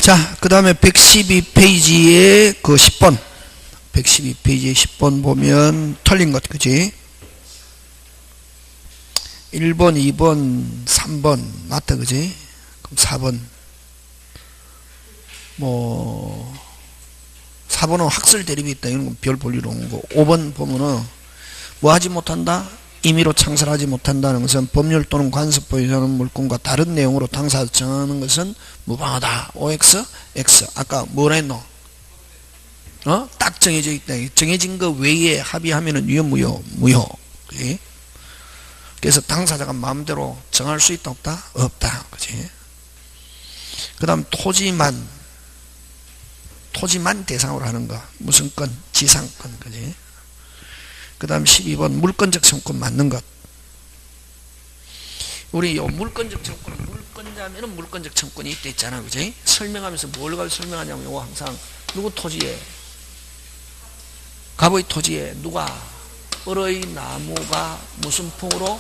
자, 그 다음에 112페이지에 그 10번. 112페이지에 10번 보면 틀린 것, 그지? 1번, 2번, 3번, 맞다, 그지? 그럼 4번. 4번은 학설 대립이 있다. 이런 건 별 볼 일 없는 거. 5번 보면은 뭐 하지 못한다? 임의로 창설하지 못한다는 것은 법률 또는 관습 보유하는 물건과 다른 내용으로 당사자 정하는 것은 무방하다. OX, X. 아까 뭐라 했노? 딱 정해져 있다. 정해진 거 외에 합의하면은 유효, 무효. 그치? 그래서 당사자가 마음대로 정할 수 있다, 없다? 없다. 그치? 그 다음 토지만 대상으로 하는 거. 무슨 건? 지상권. 그지? 그 다음 12번 물권적 청구권 맞는 것. 우리 요 물권적 청구권은 물권자면은 물권적 청구권이 있다 있잖아. 그지? 설명하면서 뭘 가지고 설명하냐면 요거 항상 누구 토지에? 갑의 토지에 누가? 을의 나무가 무슨 풍으로?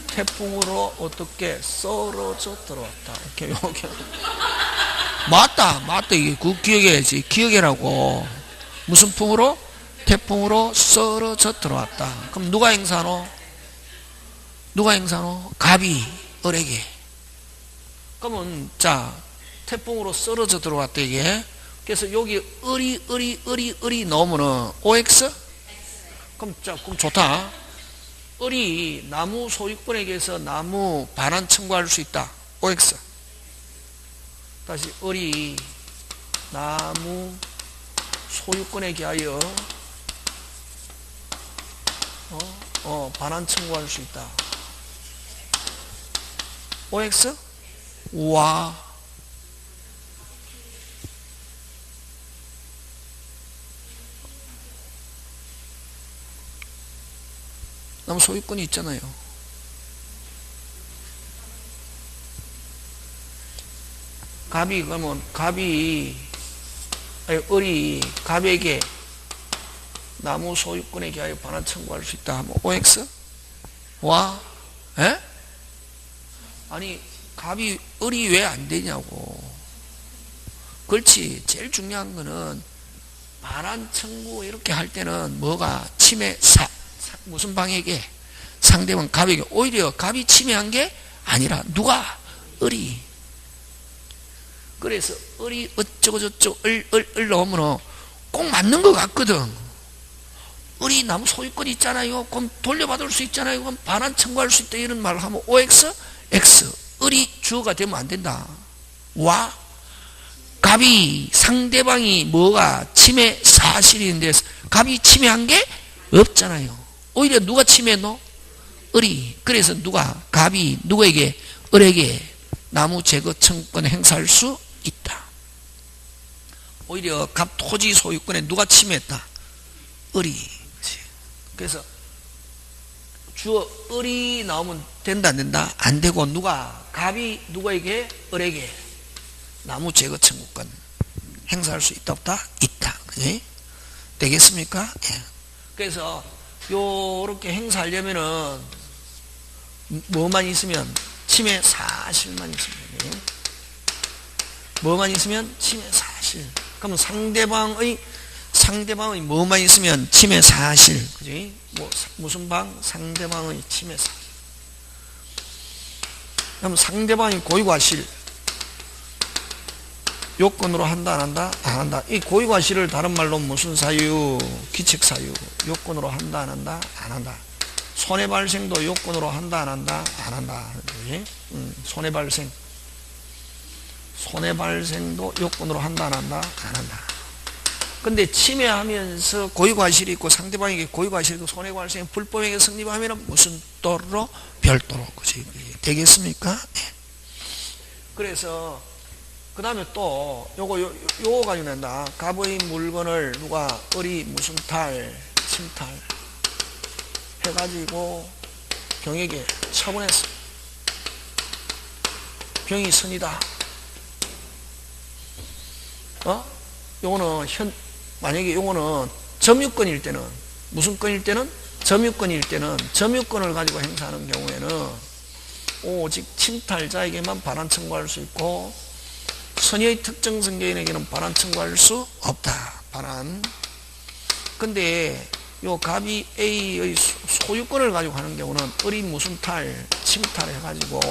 태풍으로 어떻게 썰어져 들어왔다. 이렇게 맞다. 이게 그 기억해야지. 기억해라고. 무슨 풍으로? 태풍으로 썰어져 들어왔다. 그럼 누가 행사노? 갑이 을에게. 그러면 자, 태풍으로 썰어져 들어왔다 이게. 그래서 여기 을이 넣으면은 OX? 그럼 좋다. 을이 나무 소유권에게서 나무 반환 청구할 수 있다. OX. 다시 을이 나무 소유권에 대하여 반환 청구할 수 있다. OX? 우와. 나무 소유권이 있잖아요. 을이 갑에게 나무 소유권에 대하여 반환 청구할 수 있다 하면 OX? 와? 에? 아니 을이 왜 안 되냐고. 그렇지. 제일 중요한 거는 반환 청구 이렇게 할 때는 뭐가 침해 무슨 방에게? 상대방 갑에게. 오히려 갑이 침해한 게 아니라 누가? 을이. 그래서 을이 어쩌고저쩌고 을 넣으면 꼭 맞는 것 같거든. 을이 나무 소유권 있잖아요. 그럼 돌려받을 수 있잖아요. 그럼 반환 청구할 수 있다 이런 말을 하면 OX? X. 을이 주어가 되면 안 된다. 와? 갑이 상대방이 뭐가 침해 사실인데 갑이 침해한 게 없잖아요. 오히려 누가 침해했노? 을이. 그래서 갑이 누구에게? 을에게 나무 제거 청구권 행사할 수 있다. 오히려 갑 토지 소유권에 누가 침해했다? 을이. 그래서 주어 을이 나오면 된다 안 된다? 안 되고 갑이 누구에게? 을에게 나무 제거 청구권 행사할 수 있다 없다? 있다. 그지? 되겠습니까? 예. 그래서 요렇게 행사하려면은 뭐만 있으면? 침해 사실만 있으면. 뭐만 있으면? 침해 사실. 그러면 상대방의 뭐만 있으면? 침해 사실. 그지? 무슨 방? 상대방의 침해 사실. 그럼 상대방이 고의과실. 요건으로 한다 안 한다? 안 한다. 이 고의과실을 다른 말로 무슨 사유? 기책사유. 요건으로 한다 안 한다? 안 한다. 손해발생도 요건으로 한다 안 한다? 안 한다. 손해발생도 요건으로 한다 안 한다? 안 한다. 근데 침해하면서 고의과실이 있고 상대방에게 고의과실이 있고 손해발생 불법행위 성립하면 무슨 또로? 별도로. 그치? 되겠습니까? 네. 그래서 그 다음에 또 요거 가지고 낸다. 갑의 물건을 을이 무슨 침탈 해가지고 병에게 처분했어. 병이 선이다. 요거는 만약에 요거는 점유권일 때는 무슨 건일 때는? 점유권일 때는 점유권을 가지고 행사하는 경우에는 오직 침탈자에게만 반환 청구할 수 있고 선의의 특정 성견에게는 반환 청구할 수 없다. 반환. 근데 요 갑이 A의 소유권을 가지고 하는 경우는 을이 무슨 탈, 침탈 해가지고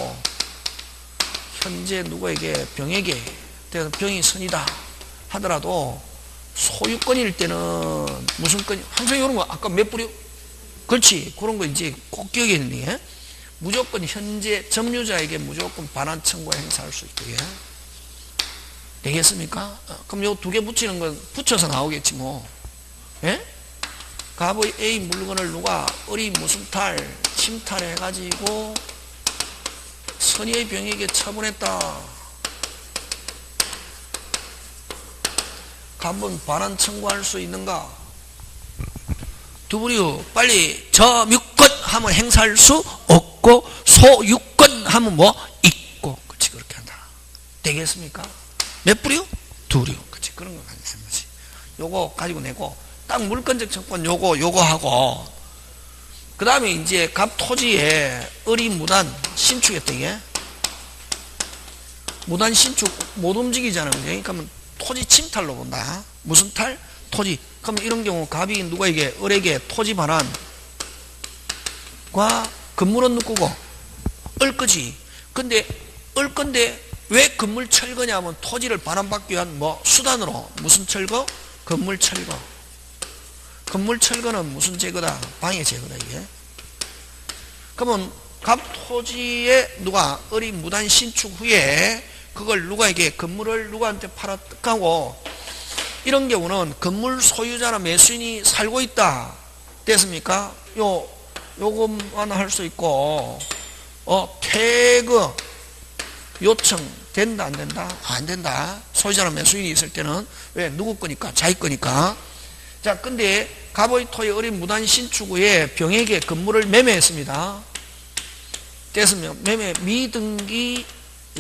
현재 누구에게 병에게 그래서 병이 선이다 하더라도 소유권일 때는 무슨 건 항상 이런 거 아까 몇 불이요? 그렇지. 그런 거 이제 꼭 기억했는데 무조건 현재 점유자에게 무조건 반환 청구 행사할 수 있게 되겠습니까? 그럼 요 두 개 붙이는 건 붙여서 나오겠지 뭐. 예? 갑의 A 물건을 누가 을이 무슨 탈, 침탈해 가지고 선의의 병에게 처분했다. 갑은 반환 청구할 수 있는가? 두부리요. 빨리 점유권 하면 행사할 수 없고 소유권 하면 뭐 있고 그렇지 그렇게 한다. 되겠습니까? 몇 불이요? 둘이요. 그렇지 그런 거 가지고 거지. 요거 가지고 내고 딱 물권적 청권 요거 하고 그 다음에 이제 갑 토지에 을이 무단 신축했다 이게 무단 신축 못 움직이잖아. 그러니까 토지 침탈로 본다. 무슨 탈? 토지. 그럼 이런 경우 갑이 누구에게 을에게 토지 반환과 건물은 누구고 을 거지. 근데 을 건데 왜 건물 철거냐 하면 토지를 반환받기 위한 뭐 수단으로 무슨 철거? 건물 철거. 건물 철거는 무슨 제거다? 방해 제거다 이게. 그러면 갑 토지에 누가 을이 무단 신축 후에 그걸 누가에게 건물을 누구한테 팔아가고 이런 경우는 건물 소유자나 매수인이 살고 있다. 됐습니까? 요것만 할 수 있고 퇴거 요청 된다 안 된다? 안 된다. 소유자나 매수인이 있을 때는 왜? 누구 거니까? 자기 거니까. 자, 근데 갑의 토의 을이 무단 신축 후에 병에게 건물을 매매했습니다. 됐으면 매매 미등기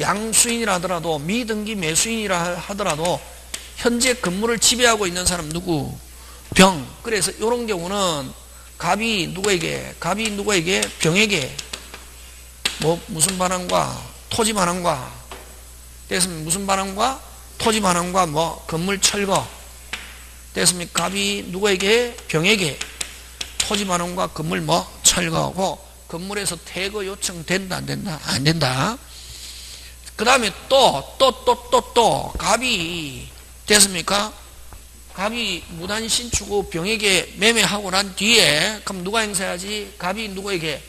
양수인이라 하더라도 미등기 매수인이라 하더라도 현재 건물을 지배하고 있는 사람 누구? 병. 그래서 이런 경우는 갑이 누구에게 병에게 뭐 무슨 반환과 토지 반환과 됐습니까? 무슨 반환과 토지 반환과 뭐 건물 철거 됐습니까? 갑이 누구에게 병에게 토지 반환과 건물 뭐 철거하고 건물에서 퇴거 요청 된다 안 된다? 안 된다. 그 다음에 또 갑이 됐습니까? 갑이 무단 신축 후 병에게 매매하고 난 뒤에 그럼 누가 행사해야지? 갑이 누구에게?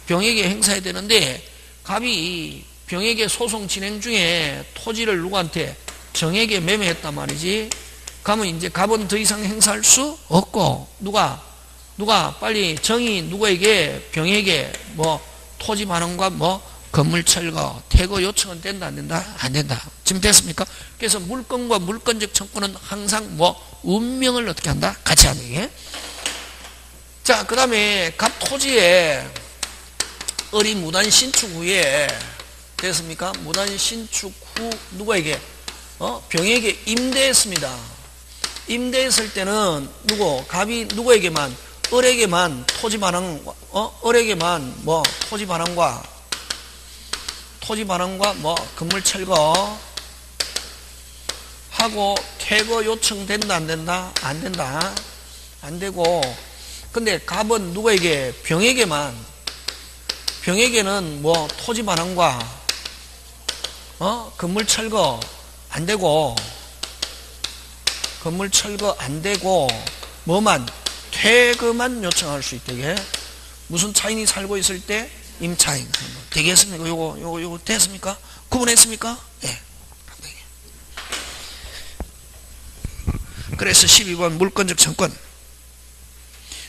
병에게 행사해야 되는데 갑이 병에게 소송 진행 중에 토지를 누구한테? 정에게 매매했단 말이지. 그러면 이제 갑은 더 이상 행사할 수 없고 누가 빨리 정이 누구에게? 병에게 뭐 토지 반환과 뭐 건물 철거, 퇴거 요청은 된다 안 된다? 안 된다. 지금 됐습니까? 그래서 물건과 물건적 청구는 항상 뭐 운명을 어떻게 한다? 같이 하는 게. 자, 그 다음에 갑 토지에 을이 무단 신축 후에 됐습니까? 무단 신축 후 누구에게? 병에게 임대했습니다. 임대했을 때는 갑이 누구에게만? 을에게만 토지 반환, 을에게만 뭐 토지 반환과 뭐 건물 철거 하고 퇴거 요청 된다 안 된다? 안 된다. 안 되고 근데 갑은 누구에게? 병에게는 뭐 토지 반환과 건물 철거 안 되고 건물 철거 안 되고 뭐만? 퇴거만 요청할 수 있게. 무슨 차인이 살고 있을 때? 임차인. 되겠습니까? 요거 됐습니까? 구분했습니까? 예. 그래서 12번 물권적 청권.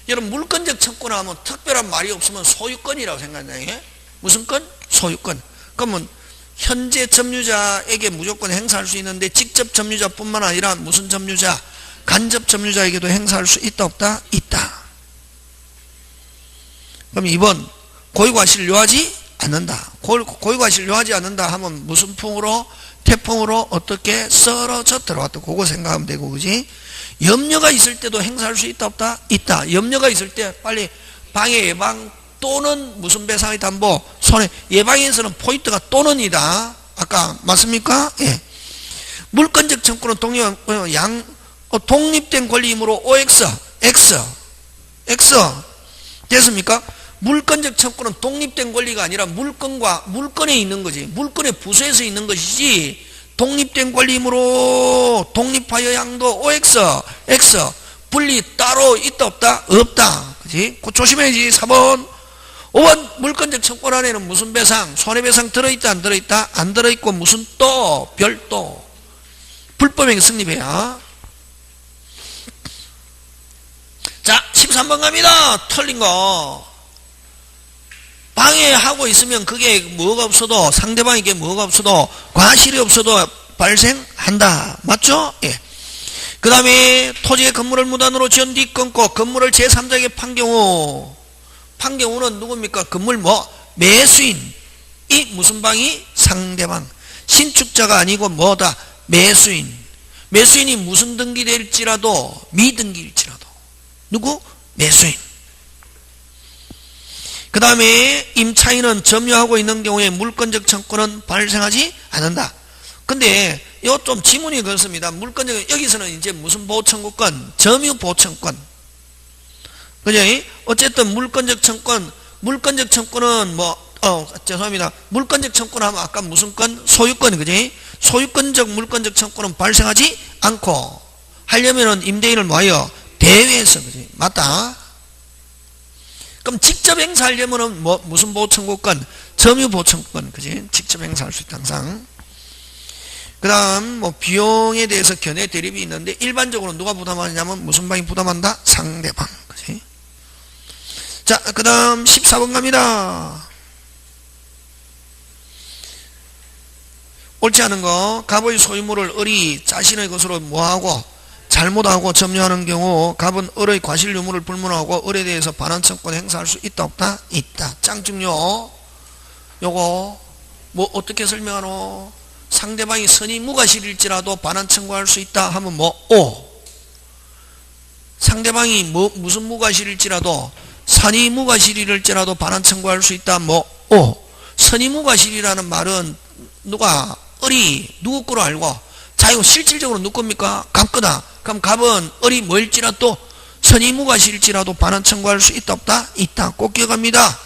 여러분 물권적 청권 하면 특별한 말이 없으면 소유권이라고 생각하잖아요. 무슨 건? 소유권. 그러면 현재 점유자에게 무조건 행사할 수 있는데 직접 점유자뿐만 아니라 무슨 점유자? 간접 점유자에게도 행사할 수 있다 없다? 있다. 그럼 2번 고의과실료하지 않는다. 고의과실료하지 않는다 하면 무슨 풍으로? 태풍으로 어떻게 썰어져 들어왔다. 그거 생각하면 되고 그지? 염려가 있을 때도 행사할 수 있다 없다? 있다. 염려가 있을 때 빨리 방해 예방 또는 무슨 배상의 담보 손해 예방에서는 포인트가 또는이다. 아까 맞습니까? 예. 청구는 독립된 권리이므로 OX, X 됐습니까? 물권적 청구는 독립된 권리가 아니라 물건에 있는 거지. 물건의 부수에서 있는 것이지, 독립된 권리이므로 독립하여 양도 OX, X 분리 따로 있다 없다? 없다. 그치? 그거 조심해야지. 4번. 5번 물권적 청구 안에는 무슨 배상, 손해배상 들어있다 안 들어있다? 안 들어있고 무슨 또 별도 불법행위 성립해야. 자 13번 갑니다. 틀린 거. 방해하고 있으면 그게 뭐가 없어도, 상대방에게 뭐가 없어도, 과실이 없어도 발생한다. 맞죠? 예. 그 다음에 토지의 건물을 무단으로 지은 뒤 끊고 건물을 제3자에게 판 경우는 누굽니까? 건물 매수인. 이 무슨 방이? 상대방. 신축자가 아니고 뭐다? 매수인. 매수인이 무슨 등기될지라도, 미등기일지라도 누구? 매수인. 그 다음에 임차인은 점유하고 있는 경우에 물권적 청구는 발생하지 않는다. 근데 이거 좀 지문이 그렇습니다. 물권적, 여기서는 이제 무슨 보호청구권? 점유 보호청구권. 그죠? 어쨌든 물권적 청구는 죄송합니다. 물권적 청구는 하면 아까 무슨 권? 소유권, 그지? 소유권적 물권적 청구는 발생하지 않고, 하려면은 임대인을 뭐예요? 대회에서, 그지? 맞다. 그럼 직접 행사하려면은 무슨 보호청구권? 점유 보호청구권, 그지? 직접 행사할 수 있다, 항상. 그 다음, 비용에 대해서 견해 대립이 있는데, 일반적으로 누가 부담하냐면, 무슨 방이 부담한다? 상대방, 그지? 자, 그 다음 14번 갑니다. 옳지 않은 거, 갑의 소유물을 을이 자신의 것으로 뭐하고, 잘못하고 점유하는 경우 갑은 을의 과실 유무를 불문하고 을에 대해서 반환 청구권 행사할 수 있다 없다? 있다. 짱증요. 요거 어떻게 설명하노? 상대방이 선의 무과실일지라도 반환 청구할 수 있다 하면 O. 상대방이 무슨 무과실일지라도, 선의 무과실일지라도 반환 청구할 수 있다 O. 선의 무과실이라는 말은 을이 누구 거로 알고, 자, 이거 실질적으로 누구 겁니까? 갑 거다. 그럼 갑은 을이 뭐일지라도, 선의 무과실일지라도 반환 청구할 수 있다 없다? 있다. 꼭 기억합니다.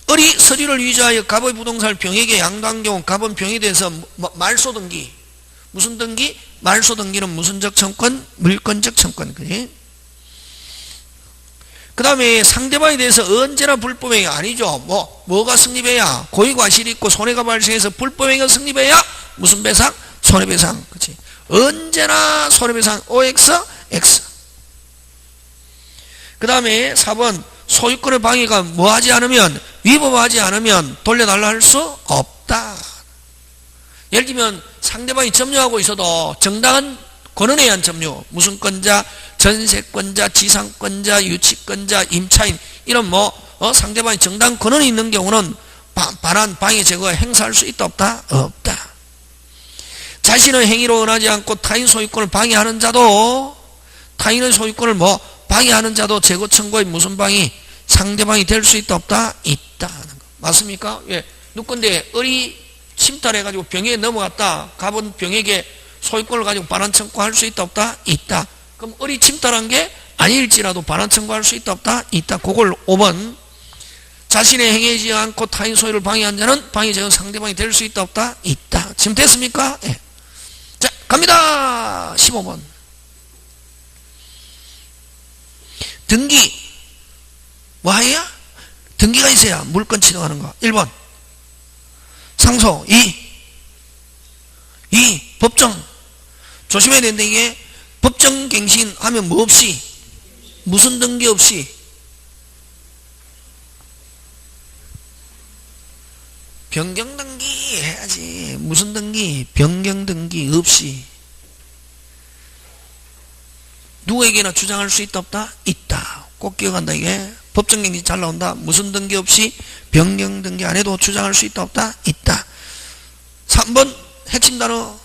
을이 서류를 위조하여 갑의 부동산을 병에게 양도한 경우 갑은 병에 대해서 말소 등기. 무슨 등기? 말소 등기는 무슨적 청권? 물권적 청권. 그지? 그 다음에 상대방에 대해서 언제나 불법행위 아니죠. 뭐가 성립해야? 고의과실이 있고 손해가 발생해서 불법행위가 성립해야 무슨 배상? 손해배상. 그치? 언제나 손해배상 OX, X. 그 다음에 4번 소유권의 방해가 뭐하지 않으면, 위법하지 않으면 돌려달라 할 수 없다. 예를 들면 상대방이 점유하고 있어도 정당한 권한에 의한 점유, 무슨 권자, 전세권자, 지상권자, 유치권자, 임차인, 이런 상대방이 정당한 권한이 있는 경우는 반환, 방해, 제거 행사할 수 있다 없다? 없다. 자신의 행위로 원하지 않고 타인 소유권을 방해하는 자도, 타인의 소유권을 방해하는 자도 제거 청구의 무슨 방이? 상대방이 될 수 있다 없다? 있다. 맞습니까? 예. 누군데 을이 침탈해가지고 병에게 넘어갔다. 갑은 병에게 소유권을 가지고 반환 청구할 수 있다 없다? 있다. 그럼 을이 침탈한 게 아닐지라도 반환 청구할 수 있다 없다? 있다. 그걸 5번. 자신의 행위하지 않고 타인 소유를 방해한 자는 방해 제거 상대방이 될 수 있다 없다? 있다. 지금 됐습니까? 예. 자, 갑니다. 15번. 등기. 뭐하야? 등기가 있어야 물건 취득하는 거. 1번. 상소. 2. 법정. 조심해야 되는데 이게 법정갱신 하면 뭐 없이? 무슨 등기 없이? 변경등기 해야지. 무슨 등기? 변경등기 없이. 누구에게나 주장할 수 있다 없다? 있다. 꼭 기억한다. 이게 법정갱신 잘 나온다. 무슨 등기 없이? 변경등기 안 해도 주장할 수 있다 없다? 있다. 3번 핵심 단어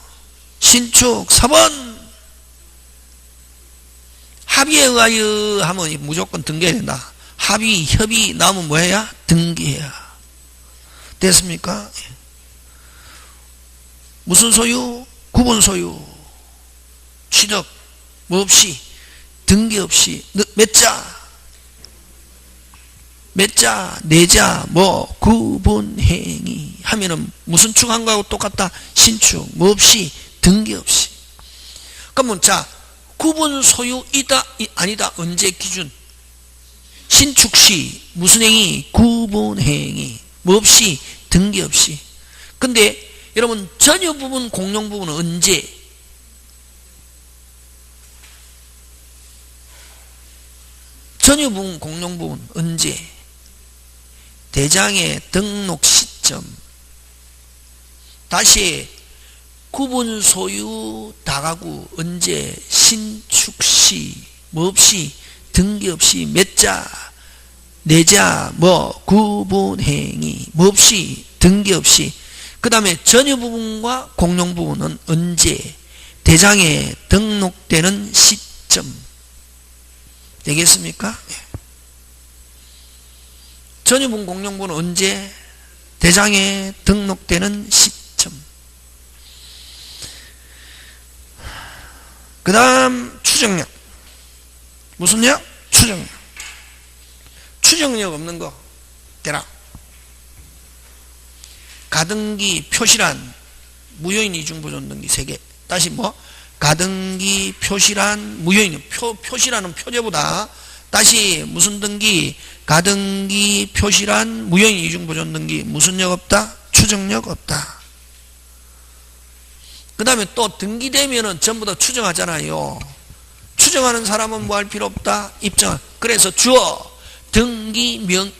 신축. 4번 합의에 의하여 하면 무조건 등기해야 된다. 합의, 협의 나오면 뭐 해야? 등기해야. 됐습니까? 무슨 소유? 구분 소유. 취득 뭐 없이 등기 없이 몇 자, 내자, 뭐 구분행위 하면은 무슨 축한 거하고 똑같다? 신축 뭐 없이 등기 없이. 그러면 자 구분 소유이다 아니다 언제 기준? 신축시 무슨 행위? 구분행위 뭐 없이 등기 없이. 근데 여러분 전유 부분 공용 부분은 언제? 전유 부분 공용 부분 언제? 대장의 등록 시점. 다시 구분 소유 다가구 언제? 신축시 뭐 없이 등기 없이 몇 자, 내자, 뭐 구분행위 뭐 없이 등기 없이. 그 다음에 전유 부분과 공용 부분은 언제? 대장에 등록되는 시점. 되겠습니까? 전유 부분 공용 부분은 언제? 대장에 등록되는 시점. 그 다음 추정력. 무슨 력? 추정력. 추정력 없는 거 대라. 가등기 표시란 무효인 이중보존 등기 3개. 다시 뭐? 가등기 표시란 무효인 표시라는 표제보다 다시 무슨 등기? 가등기 표시란 무효인 이중보존 등기 무슨 력 없다? 추정력 없다. 그 다음에 또 등기되면은 전부 다 추정하잖아요. 추정하는 사람은 뭐 할 필요 없다? 입증. 그래서 주어 등기 명의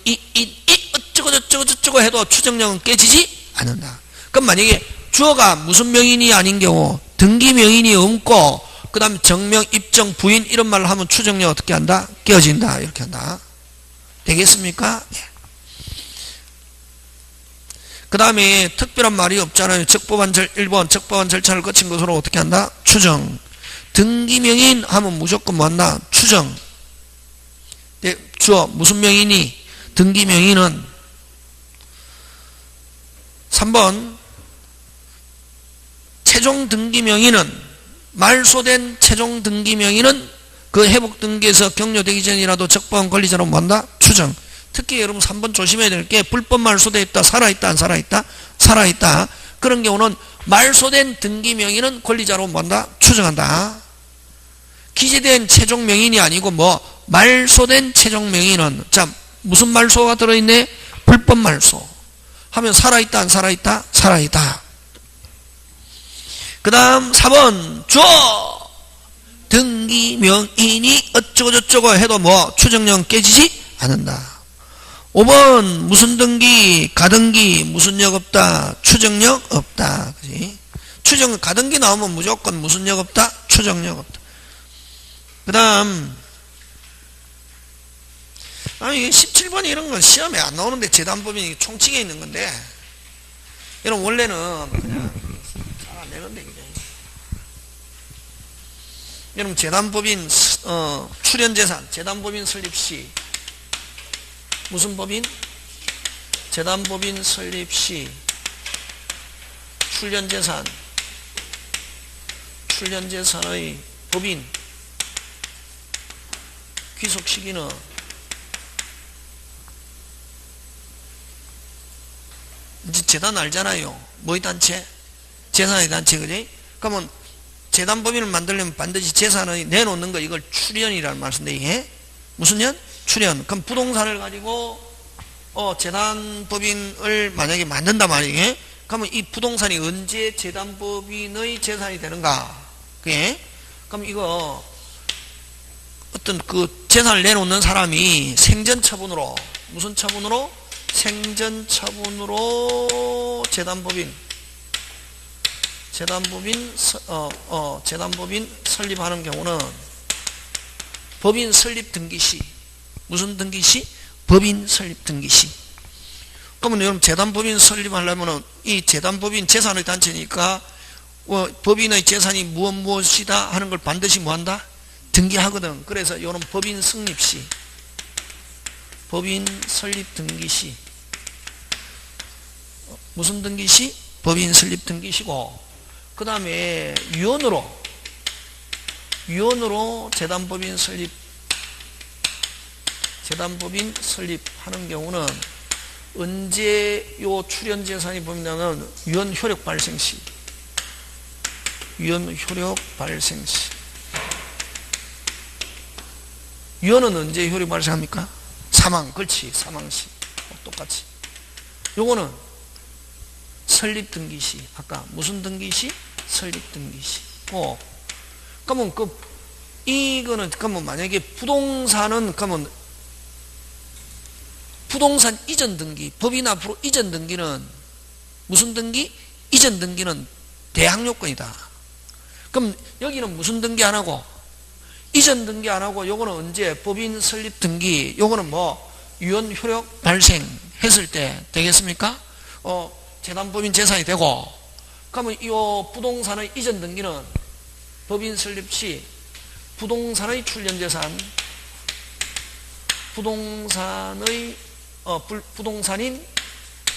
어쩌고 해도 추정력은 깨지지 않는다. 그럼 만약에 주어가 무슨 명인이 아닌 경우 등기 명인이 없고 그 다음에 정명, 입증, 부인 이런 말을 하면 추정력 어떻게 한다? 깨어진다. 이렇게 한다. 되겠습니까? 그 다음에 특별한 말이 없잖아요. 적법한 1번 적법한 절차를 거친 것으로 어떻게 한다? 추정. 등기명인 하면 무조건 뭐 한다? 추정. 주어 무슨 명인이? 등기명인은 3번 최종 등기명인은 말소된 최종 등기명인은 그 회복 등기에서 격려되기 전이라도 적법한 권리자로 뭐 한다? 추정. 특히 여러분 3번 조심해야 될 게 불법 말소되어 있다, 살아있다, 안 살아있다? 살아있다. 그런 경우는 말소된 등기명인은 권리자로 뭐 한다? 추정한다. 기재된 최종 명인이 아니고 뭐 말소된 최종 명인은 자 무슨 말소가 들어있네? 불법 말소 하면 살아있다, 안 살아있다? 살아있다. 그 다음 4번 주어 등기명인이 어쩌고저쩌고 해도 뭐 추정력 깨지지 않는다. 5번 무슨 등기? 가등기 무슨 력 없다? 추정력 없다. 그지? 추정 가등기 나오면 무조건 무슨 력 없다? 추정력 없다. 그 다음 이게 17번 이런 건 시험에 안 나오는데 재단법인이 총칙에 있는 건데 여러분 원래는 그냥 잘안되는데 여러분 재단법인 출연재산 재단법인 설립시 무슨 법인? 재단법인 설립시 출연재산의 법인 귀속 시기는 이제 재단 알잖아요. 뭐의 단체? 재산의 단체, 그지? 그러면 재단법인을 만들려면 반드시 재산의 내놓는 거 이걸 출연이라는 말씀인데 이게 무슨 년? 출연. 그럼 부동산을 가지고 재단법인을 만약에 만든단 말이에요. 그러면 이 부동산이 언제 재단법인의 재산이 되는가? 그게? 그럼 이거 어떤 그 재산을 내놓는 사람이 생전처분으로 무슨 처분으로? 생전처분으로 재단법인 설립하는 경우는 법인 설립 등기시 무슨 등기시? 법인 설립 등기시. 그러면 여러분 재단법인 설립하려면 이 재단법인 재산의 단체니까 법인의 재산이 무엇이다 하는 걸 반드시 뭐한다? 등기하거든. 그래서 이거는 법인 성립시 법인 설립 등기시 무슨 등기시? 법인 설립 등기시고 그 다음에 유언으로 유언으로 재단법인 설립하는 경우는 언제 요 출연재산이 보면은 유언 효력 발생 시. 유언은 언제 효력 발생합니까? 사망, 그렇지. 사망 시. 똑같이. 요거는 설립 등기 시. 아까 무슨 등기 시? 설립 등기 시. 그러면 이거는, 그러면 만약에 부동산은, 그러면 부동산 이전 등기, 법인 앞으로 이전 등기는 무슨 등기? 이전 등기는 대항 요건이다. 그럼 여기는 무슨 등기 안 하고? 이전 등기 안 하고, 요거는 언제? 법인 설립 등기, 요거는 유언 효력 발생했을 때 되겠습니까? 재단법인 재산이 되고, 그러면 이 부동산의 이전 등기는 법인 설립 시 부동산의 출연재산, 부동산인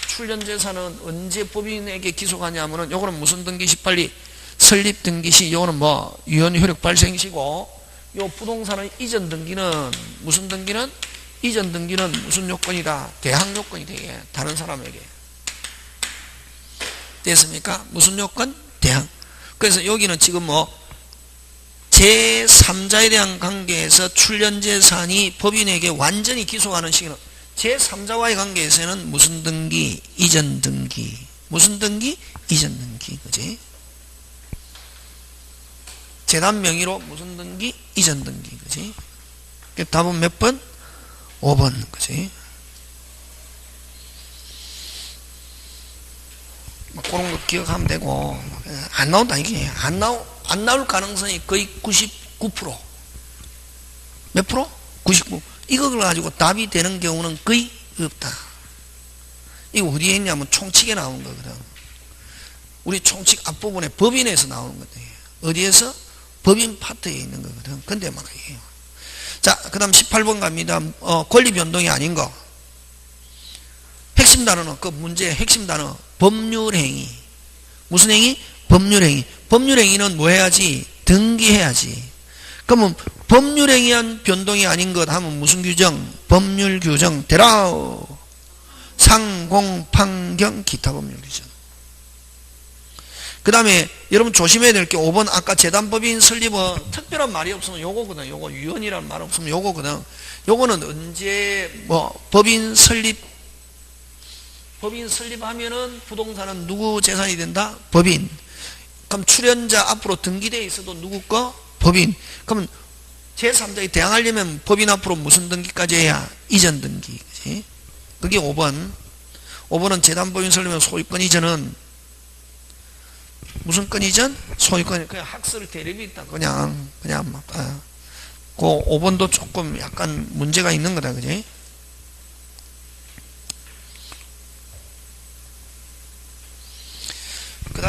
출연재산은 언제 법인에게 기소하냐면은 요거는 무슨 등기 시? 빨리 설립 등기 시. 요거는 유언 효력 발생 시고, 요 부동산의 이전 등기는 무슨 등기는? 이전 등기는 무슨 요건이다? 대항 요건이 되게, 다른 사람에게. 됐습니까? 무슨 요건? 대항. 그래서 여기는 지금 제3자에 대한 관계에서 출연재산이 법인에게 완전히 기소하는 시기는 제3자와의 관계에서는 무슨 등기? 이전 등기. 무슨 등기? 이전 등기. 그지? 재단 명의로 무슨 등기? 이전 등기. 그지? 답은 몇 번? 5번. 그지? 그런 거 기억하면 되고, 안 나온다, 이게. 안 나올 가능성이 거의 99%. 몇 프로? 99%. 이걸 가지고 답이 되는 경우는 거의 없다. 이거 어디에 있냐면 총칙에 나오는 거거든. 우리 총칙 앞부분에 법인에서 나오는 거거든. 어디에서? 법인 파트에 있는 거거든. 근데 말이에요. 자, 그 다음 18번 갑니다. 권리 변동이 아닌 거. 핵심 단어는, 그 문제의 핵심 단어. 법률행위. 무슨 행위? 법률행위. 법률행위는 뭐 해야지? 등기해야지. 그러면 법률행위한 변동이 아닌 것 하면 무슨 규정? 법률규정. 대라우. 상공, 판경, 기타 법률규정. 그 다음에 여러분 조심해야 될 게 5번 아까 재단법인 설립은 특별한 말이 없으면 요거거든. 요거 유언이라는 말 없으면 요거거든. 요거는 언제 법인 설립하면은 부동산은 누구 재산이 된다? 법인. 그럼 출연자 앞으로 등기되어 있어도 누구 거? 법인. 그러면 제3자에 대항하려면 법인 앞으로 무슨 등기까지 해야? 이전 등기. 그치? 그게 5번. 5번은 재단법인 설립하면 소유권 이전은 무슨 건 이전? 소유권. 그냥 학설 대립이 있다. 그냥 막. 그 5번도 조금 약간 문제가 있는 거다. 그지? 그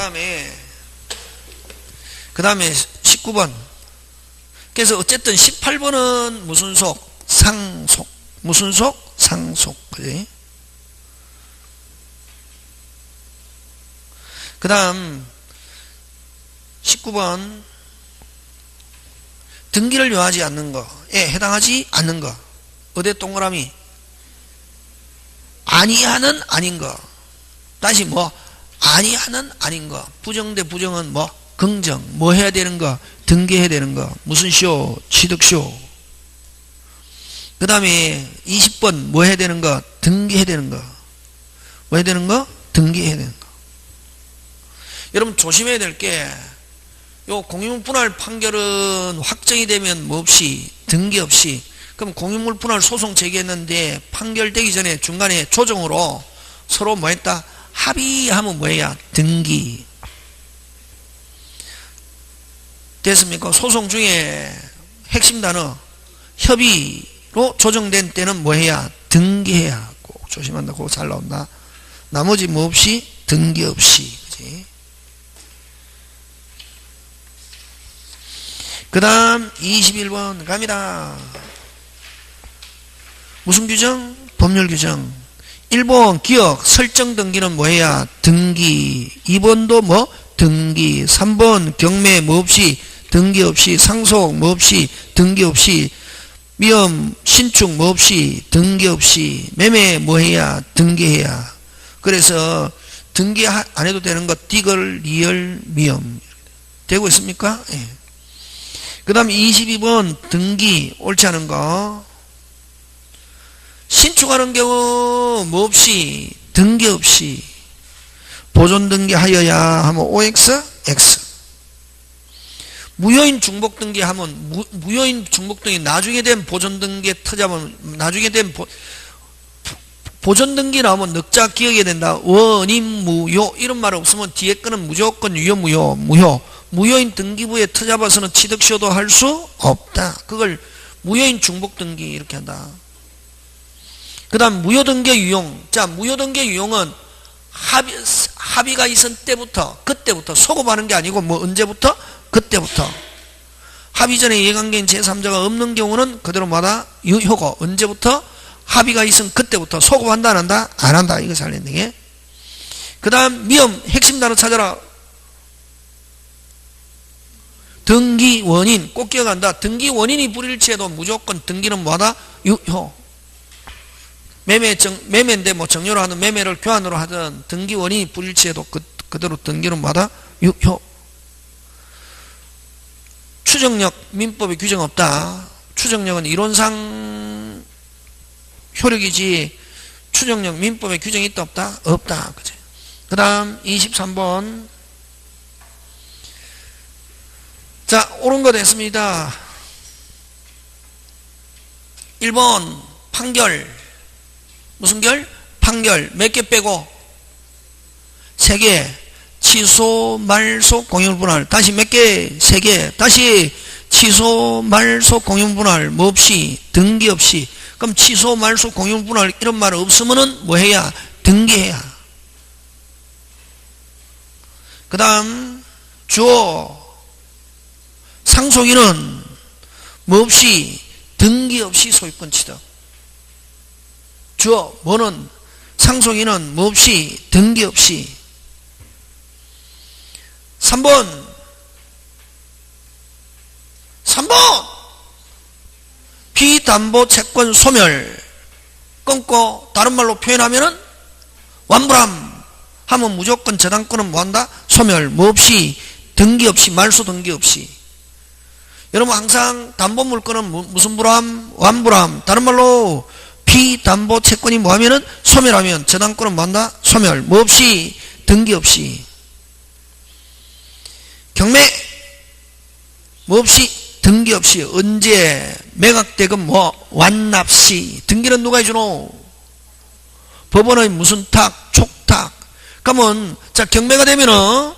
다음에 19번. 그래서 어쨌든 18번은 무슨 속? 상속. 무슨 속? 상속. 그지? 그 다음 19번 등기를 요하지 않는 거에 해당하지 않는 거. 어디 동그라미? 아니하는 아닌 거. 다시 아니하는 아닌 거. 부정 대 부정은 긍정. 뭐 해야 되는 거? 등기해야 되는 거. 무슨 쇼? 취득쇼. 그 다음에 20번 뭐 해야 되는 거? 등기해야 되는 거. 뭐 해야 되는 거? 등기해야 되는 거. 여러분 조심해야 될 게 요 공유물 분할 판결은 확정이 되면 뭐 없이 등기 없이, 그럼 공유물 분할 소송 제기했는데 판결되기 전에 중간에 조정으로 서로 뭐 했다? 합의하면 뭐야? 등기. 됐습니까? 소송 중에 핵심 단어 협의로 조정된 때는 뭐 해야? 등기해야. 꼭 조심한다. 그거 잘 나온다. 나머지 뭐 없이? 등기 없이. 그치? 그 다음 21번 갑니다. 무슨 규정? 법률 규정. 1번 기억 설정 등기는 뭐해야? 등기. 2번도 등기. 3번 경매 뭐 없이 등기 없이, 상속 뭐 없이, 등기 없이, 미엄, 신축 뭐 없이, 등기 없이, 매매 뭐 해야, 등기해야. 그래서 등기 안 해도 되는 것, 디걸, 리얼, 미엄. 되고 있습니까? 예. 그 다음 22번 등기, 옳지 않은 거. 신축하는 경우 뭐 없이, 등기 없이, 보존 등기하여야 하면 OX, X. 무효인 중복 등기하면 무효인 중복 등기 나중에 된 보존 등기에 터자면 나중에 된 보존 등기 나오면 넉자 기억해야 된다. 원인 무효 이런 말 없으면 뒤에 거는 무조건 유효 무효. 무효인 등기부에 터잡아서는 취득시효도 할 수 없다. 그걸 무효인 중복 등기 이렇게 한다. 그 다음 무효 등기 유용. 자, 무효 등기 유용은 합의가 있은 때부터, 그때부터 소급하는 게 아니고 뭐 언제부터? 그때부터. 합의 전에 이해관계인 제3자가 없는 경우는 그대로마다 유효고, 언제부터? 합의가 있은 그때부터. 소급한다 안 한다? 안 한다. 이거 살렸는 게. 그 다음 미엄 핵심 단어 찾아라. 등기 원인 꼭 기억한다. 등기 원인이 불일치해도 무조건 등기는 뭐하다? 유효. 매매인데 뭐 정료로 하든 매매를 교환으로 하든 등기 원인이 불일치해도 그대로 등기는 뭐하다? 유효. 추정력 민법에 규정 없다. 추정력은 이론상 효력이지 추정력 민법에 규정이 있다 없다? 없다. 그치? 그 다음 23번. 자, 옳은 거 됐습니다. 1번 판결. 무슨 결? 판결. 몇 개 빼고? 3개. 취소, 말소, 공유분할. 다시 몇 개? 3개. 다시 취소, 말소, 공유분할. 뭐 없이? 등기 없이. 그럼 취소, 말소, 공유분할 이런 말 없으면은 뭐 해야? 등기해야. 그 다음 주어. 상속인은 뭐 없이? 등기 없이 소유권 취득. 주어 뭐는 상속인은 뭐 없이? 등기 없이. 3번 비담보 채권 소멸 끊고 다른 말로 표현하면은 완불함 하면 무조건 저당권은 뭐한다? 소멸. 뭐 없이? 등기 없이. 말소 등기 없이. 여러분 항상 담보물권은 무슨 불함? 완불함. 다른 말로 비담보 채권이 뭐하면은 소멸하면 저당권은 뭐한다? 소멸. 뭐 없이? 등기 없이. 경매 뭐 없이? 등기 없이. 언제? 매각대금 뭐? 완납시. 등기는 누가 해주노? 법원의 무슨 탁? 촉탁. 그러면 자 경매가 되면은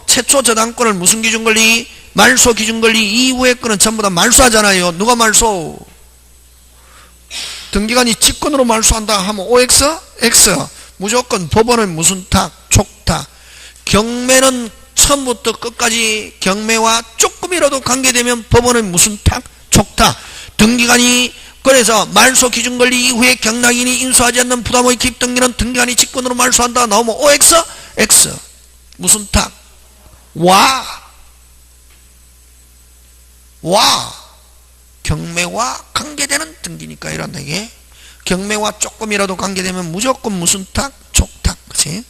최초 저당권을 무슨 기준권리? 말소 기준권리. 이후의 거는 전부 다 말소하잖아요. 누가 말소? 등기관이 직권으로 말소한다 하면 OX? X. 무조건 법원의 무슨 탁? 촉탁. 경매는 처음부터 끝까지 경매와 조금이라도 관계되면 법원의 무슨 탁? 촉탁. 등기관이 그래서 말소 기준권리 이후에 경락인이 인수하지 않는 부담의 기입 등기는 등기관이 직권으로 말소한다 나오면 OX? X. 무슨 탁? 와. 경매와 관계되는 등기니까 이란다 이게. 경매와 조금이라도 관계되면 무조건 무슨 탁? 촉탁. 그치?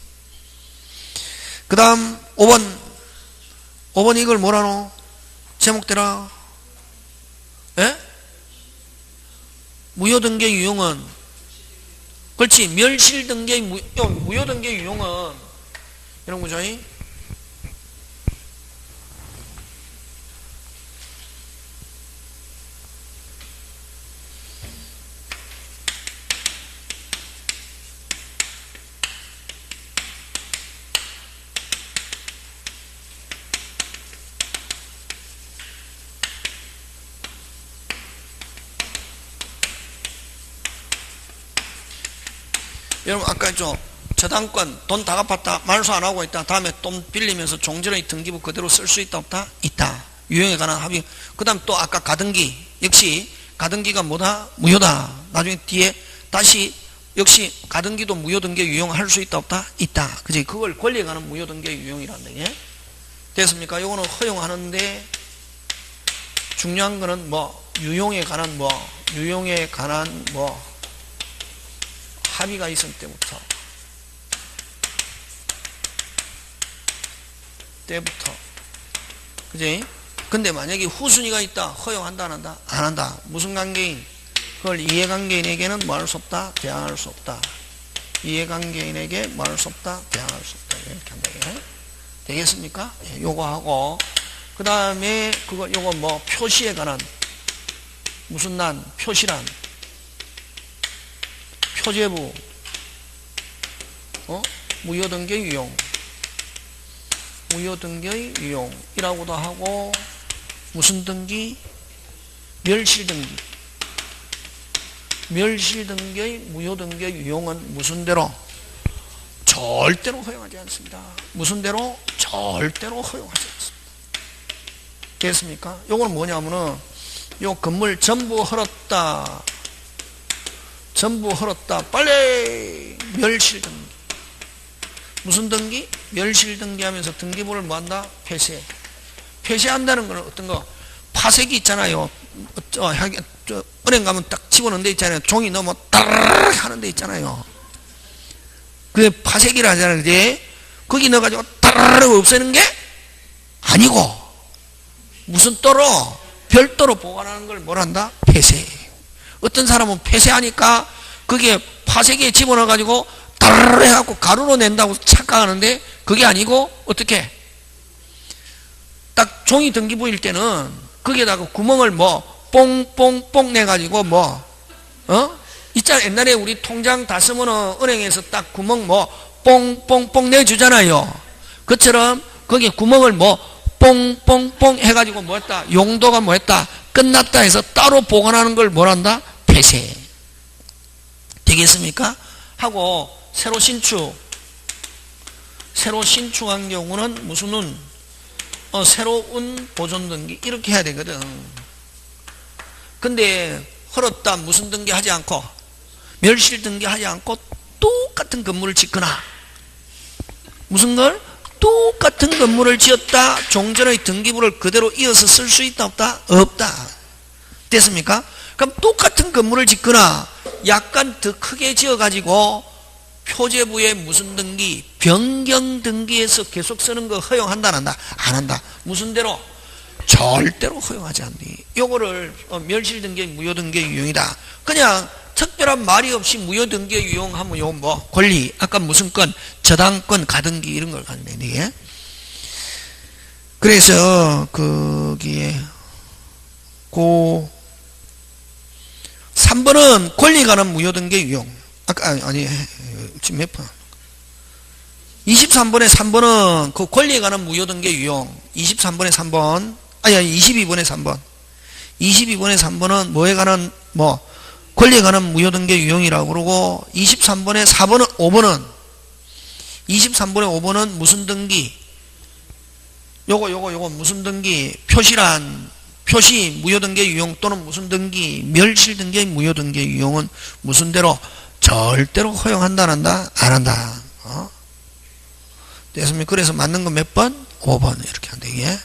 그 다음 5번 이걸 뭐라노? 제목대라. 예? 무효등기 유용은 그렇지. 멸실등기 무효등기 유용은 이런 거죠. 여러분 아까 했죠. 저당권 돈 다 갚았다 말소 안 하고 있다 다음에 돈 빌리면서 종전의 등기부 그대로 쓸 수 있다 없다? 있다. 유형에 관한 합의. 그 다음 또 아까 가등기 역시 가등기가 뭐다? 무효다. 나중에 뒤에 다시 역시 가등기도 무효등기 유용할 수 있다 없다? 있다. 그지? 그걸 권리에 관한 무효등기 유용이란다. 예? 됐습니까? 요거는 허용하는데 중요한 거는 뭐 유용에 관한 합의가 있을 때부터 그지? 근데 만약에 후순위가 있다. 허용한다 안 한다? 안 한다. 무슨 관계인? 그걸 이해관계인에게는 뭐 할 수 없다? 대항할 수 없다. 이해관계인에게 뭐 할 수 없다? 대항할 수 없다. 이렇게 한다. 되겠습니까? 예, 요거 하고 그 다음에 요거 뭐 표시에 관한 무슨 난? 표시란 표제부 무효등기 유용 무효등기의 유용이라고도 하고 무슨 등기? 멸실등기 멸실등기의 무효등기의 유용은 무슨 대로? 절대로 허용하지 않습니다. 무슨 대로? 절대로 허용하지 않습니다. 됐습니까? 요거는 뭐냐면은 요 건물 전부 헐었다 빨리 멸실등기 무슨 등기? 멸실등기 하면서 등기부를 뭐한다? 폐쇄한다는 건 어떤 거? 파쇄기 있잖아요. 은행 가면 딱 집어넣는 데 있잖아요. 종이 넘어 따르르 하는 데 있잖아요. 그게 파쇄기를 하잖아요. 그지? 거기 넣어가지고 따르르 없애는 게 아니고 무슨 또로? 별도로 보관하는 걸 뭐란다? 폐쇄. 어떤 사람은 폐쇄하니까 그게 파쇄기에 집어넣어가지고 따르르 해갖고 가루로 낸다고 착각하는데 그게 아니고 어떻게? 딱 종이 등기부일 때는 거기에다가 구멍을 뽕뽕뽕 내가지고 있잖아. 옛날에 우리 통장 다 쓰면은 은행에서 딱 구멍 뽕뽕뽕 내주잖아요. 그처럼 거기에 구멍을 뽕뽕뽕 해가지고 뭐했다? 용도가 뭐했다? 끝났다 해서 따로 보관하는 걸 뭐란다? 폐쇄. 되겠습니까? 하고 새로 신축한 경우는 무슨 새로운 보존등기 이렇게 해야 되거든. 근데 헐었다 무슨 등기 하지 않고 멸실등기 하지 않고 똑같은 건물을 짓거나 무슨 걸? 똑같은 건물을 지었다. 종전의 등기부를 그대로 이어서 쓸 수 있다 없다? 없다. 됐습니까? 그럼 똑같은 건물을 짓거나 약간 더 크게 지어가지고 표제부에 무슨 등기? 변경 등기에서 계속 쓰는 거 허용한다 안 한다? 안 한다. 무슨 대로? 절대로 허용하지 않니. 요거를 멸실등기의 무효등기의 유용이다. 그냥 특별한 말이 없이 무효등기의 유용하면 요 권리 아까 무슨 건? 저당권 가등기 이런 걸 갖는 게. 그래서 거기에 3번은 권리 관한 무효등기의 유용. 아까 아니 지금 몇 번? 23번에 3번은 그 권리에 관한 무효등기의 유용. 23번에 3번. 아니 22번에 3번. 22번에 3번은 뭐에 관한 권리에 관한 무효등기의 유용이라고 그러고 23번에 5번은 23번에 5번은 무슨 등기? 요거 무슨 등기? 표시란 표시 무효등기의 유용 또는 무슨 등기? 멸실등기의 무효등기의 유용은 무슨 대로? 절대로 허용한다 안 한다? 안 한다. 됐습니까? 그래서 맞는 건 몇 번? 5번 이렇게 한다 이게.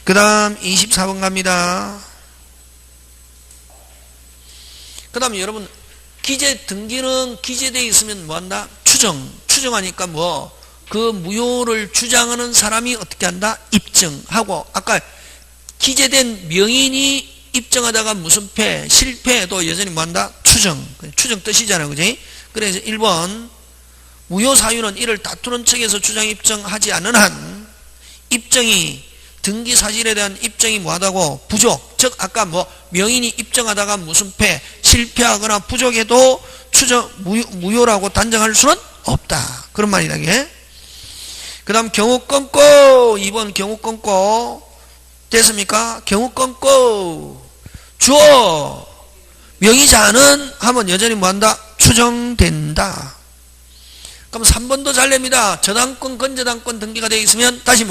그 다음 24번 갑니다. 그 다음에 여러분 기재 등기는 기재되어 있으면 뭐한다? 추정하니까 그 무효를 주장하는 사람이 어떻게 한다? 입증하고 아까 기재된 명인이 입증하다가 무슨 실패해도 여전히 뭐한다? 추정 뜻이잖아요. 그지? 그래서 1번 무효 사유는 이를 다투는 측에서 주장 입증하지 않는 한 입증이 등기 사실에 대한 입증이 뭐하다고? 부족. 즉 아까 명인이 입증하다가 무슨 실패하거나 부족해도 무효라고 단정할 수는 없다. 그런 말이다 이게. 그 다음 경우권고 2번 경우권고 됐습니까? 경우권고 주어 명의자는 하면 여전히 뭐한다? 추정된다. 그럼 3번도 잘 냅니다. 저당권, 건저당권 등기가 되어 있으면 다시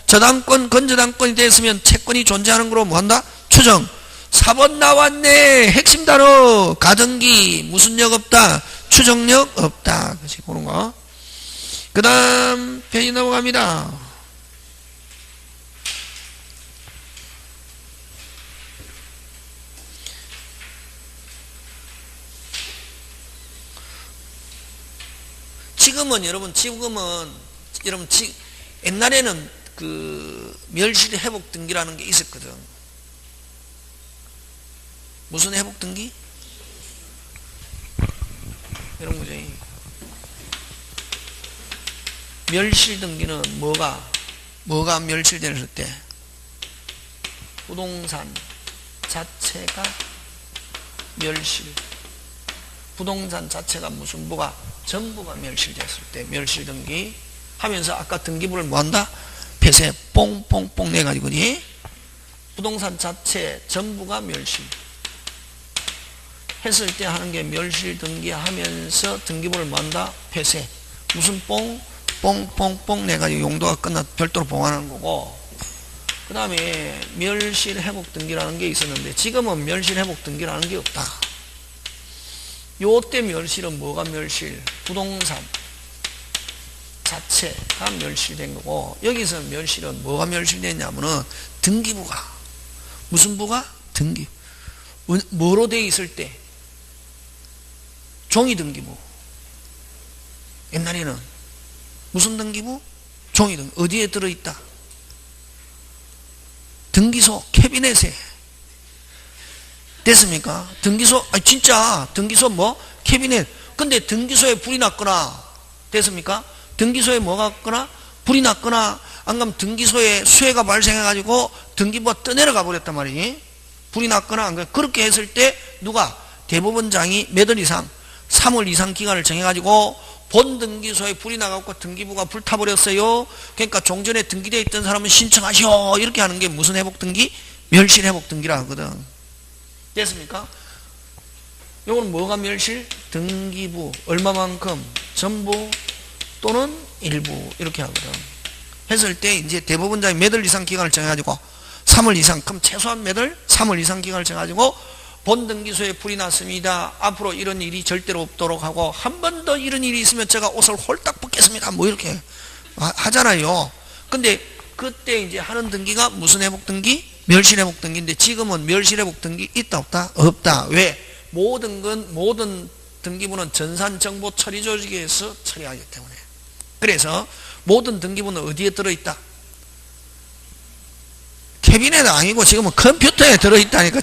저당권, 건저당권이 되어 있으면 채권이 존재하는 거로 뭐한다? 추정. 4번 나왔네. 핵심 단어. 가등기. 무슨 력 없다? 추정력 없다. 그치, 그런 거. 그 다음 페이지 넘어갑니다. 지금은 여러분 옛날에는 그 멸실 회복 등기라는 게 있었거든. 무슨 회복 등기? 이런 거죠. 멸실 등기는 뭐가 멸실될 때? 부동산 자체가 멸실. 부동산 자체가 전부가 멸실됐을 때 멸실 등기 하면서 아까 등기부를 뭐한다? 폐쇄 뽕뽕뽕 내가지고 부동산 자체 전부가 멸실 했을 때 하는 게 멸실 등기 하면서 등기부를 뭐한다? 폐쇄. 무슨 뽕뽕뽕 내가지고 용도가 끝나 별도로 보관하는 거고, 그 다음에 멸실 회복 등기라는 게 있었는데 지금은 멸실 회복 등기라는 게 없다. 요때 멸실은 뭐가 멸실? 부동산 자체가 멸실된 거고, 여기서 멸실은 뭐가 멸실됐냐면은 등기부가, 무슨 부가? 등기. 뭐로 돼 있을 때? 종이 등기부. 옛날에는 무슨 등기부? 종이 등기부. 어디에 들어있다? 등기소 캐비넷에. 됐습니까? 등기소, 진짜 등기소 캐비넷. 근데 등기소에 불이 났거나, 됐습니까? 등기소에 뭐가 났거나 불이 났거나 안 그러면 등기소에 수해가 발생해가지고 등기부가 떠내려가 버렸단 말이지. 불이 났거나 안 그러면 그렇게 했을 때 누가? 대법원장이 몇 월 이상? 3월 이상 기간을 정해가지고 본 등기소에 불이 나갖고 등기부가 불타버렸어요. 그러니까 종전에 등기되어 있던 사람은 신청하시오. 이렇게 하는 게 무슨 회복 등기? 멸실 회복 등기라 하거든. 됐습니까? 요건 뭐가 멸실? 등기부 얼마만큼? 전부 또는 일부 이렇게 하거든. 했을 때 이제 대법원장이 몇 월 이상 기간을 정해가지고 3월 이상, 그럼 최소한 몇 월? 3월 이상 기간을 정해가지고 본 등기소에 불이 났습니다. 앞으로 이런 일이 절대로 없도록 하고 한 번 더 이런 일이 있으면 제가 옷을 홀딱 벗겠습니다. 뭐 이렇게 하잖아요. 근데 그때 이제 하는 등기가 무슨 회복 등기? 멸실 회복 등기인데 지금은 멸실 회복 등기 있다 없다? 없다. 왜? 모든 등기부는 전산정보 처리 조직에서 처리하기 때문에. 그래서 모든 등기부는 어디에 들어있다? 캐비넷 아니고 지금은 컴퓨터에 들어있다니까.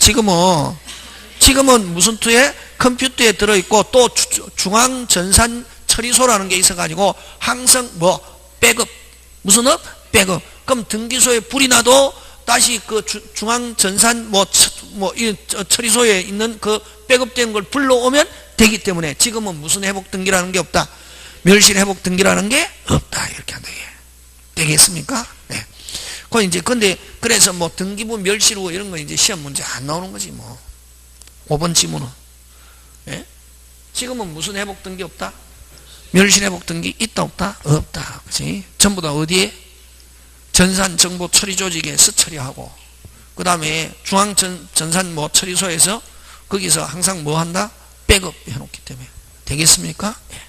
지금은 무슨 투에? 컴퓨터에 들어있고 또 중앙전산처리소라는 게 있어가지고 항상 백업. 무슨 업? 백업. 그럼 등기소에 불이 나도 다시 그 중앙전산 처리소에 있는 그 백업된 걸 불러오면 되기 때문에 지금은 무슨 회복 등기라는 게 없다. 멸실 회복 등기라는 게 없다. 이렇게 한다. 되겠습니까? 네. 근데 그래서 등기부 멸실후 이런 거 이제 시험 문제 안 나오는 거지 5번 지문은. 예? 지금은 무슨 회복 등기 없다? 멸실 회복 등기 있다 없다? 없다. 그치? 전부 다 어디에? 전산정보 처리 조직에서 처리하고, 그 다음에 중앙전산 처리소에서 거기서 항상 뭐 한다? 백업 해놓기 때문에. 되겠습니까? 예.